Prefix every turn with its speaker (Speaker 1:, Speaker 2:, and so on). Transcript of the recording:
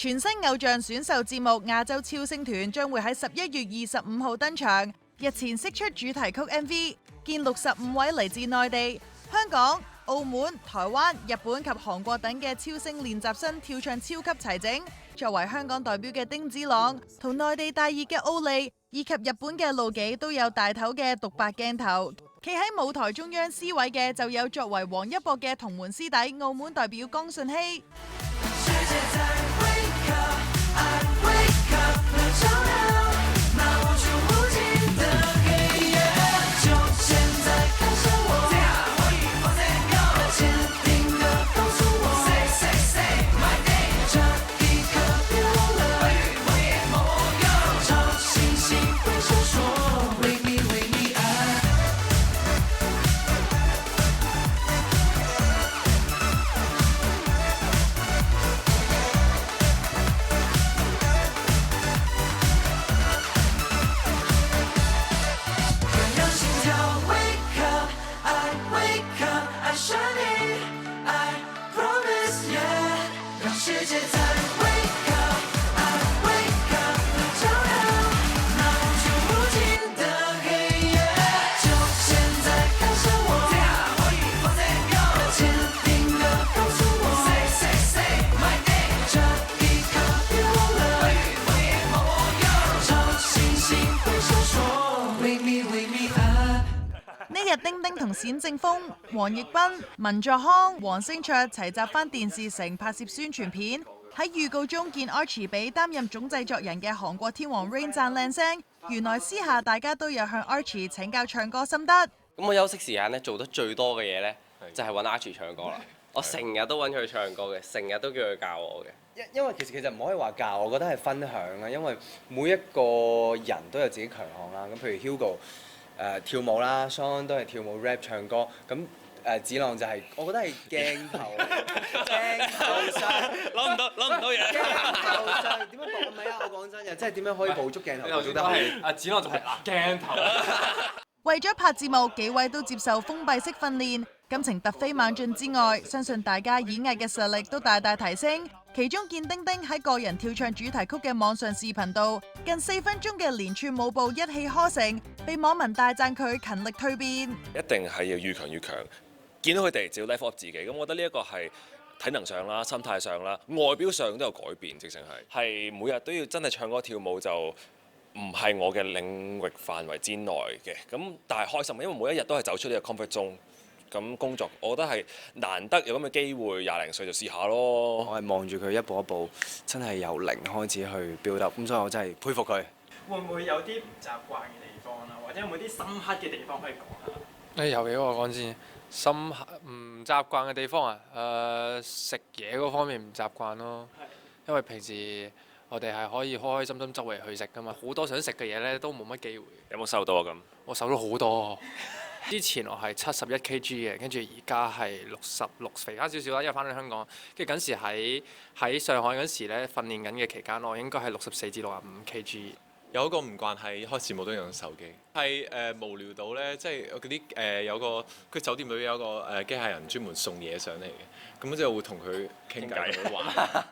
Speaker 1: 全新偶像選秀節目亞洲超星團將會喺11月25號登場，日前釋出主題曲 MV， 見65位嚟自內地、香港、澳門、台灣、日本及韓國等嘅超星練習生跳唱超級齊整。作為香港代表嘅丁子朗同內地大熱嘅奧利以及日本嘅路己都有大頭嘅獨白鏡頭。企喺舞台中央 C 位嘅就有作為王一博嘅同門師弟澳門代表江舜熙。呢日丁丁同冼正峰、黃奕斌、文作康、黃星卓齊集返電視城拍攝宣傳片。喺預告中見 Archie 俾擔任總製作人嘅韓國天王 Rain 讚靚聲，原來私下大家都有向 Archie 請教唱歌心得。咁
Speaker 2: 我休息時間咧做得最多嘅嘢咧，就係揾 Archie 唱歌啦。我成日都揾佢唱歌嘅，成日都叫佢教我嘅。
Speaker 3: 因為其實唔可以話教，我覺得係分享啊。因為每一個人都有自己強項啦。咁譬如 Hugo 跳舞啦 ，Sean 都係跳舞、rap、唱歌。咁子朗就係、我覺得係鏡頭上
Speaker 2: 攞唔到嘢。
Speaker 3: 鏡頭上點樣講？唔係啊，我講真嘅，即係點樣可以捕捉鏡頭做得好？
Speaker 4: 阿子朗就係鏡頭。
Speaker 1: 為咗拍節目，幾位都接受封閉式訓練，感情突飛猛進之外，相信大家演藝嘅實力都大大提升。其中見丁丁喺個人跳唱主題曲嘅網上視頻度，近4分鐘嘅連串舞步一氣呵成，被網民大讚佢勤力蛻變。
Speaker 5: 一定係要越強越強，見到佢哋就要 level up 自己。咁我覺得呢一個係體能上啦、心態上啦、外表上都有改變，直情係每日都要真係唱歌跳舞就。唔係我嘅領域範圍之內嘅，咁但係開心，因為每一日都係走出呢個 comfort zone。咁工作，我覺得係難得有咁嘅機會，20零歲就試下咯。
Speaker 3: 我係望住佢一步一步，真係由零開始去 build up，咁所以我真係佩服佢。
Speaker 4: 會唔會有啲唔習慣嘅地方啦，或者有冇啲深刻嘅地方可以講下？
Speaker 6: 又俾我講先，深刻唔習慣嘅地方啊，食嘢嗰方面唔習慣咯，因為平時。我哋係可以開開心心周圍去食㗎嘛，好多想食嘅嘢咧都冇乜機會。
Speaker 5: 有冇瘦到啊？咁
Speaker 6: 我瘦咗好多，之前我係71 kg 嘅，跟住而家係66，肥翻少少啦，因為翻到香港。跟住嗰時喺上海嗰時咧訓練緊嘅期間，我應該係64至65 kg。
Speaker 7: 有一個唔慣係開節目都用手機，係無聊到咧，即係嗰啲有個佢酒店裏邊有個機械人專門送嘢上嚟嘅，咁之後會同佢傾偈同佢玩。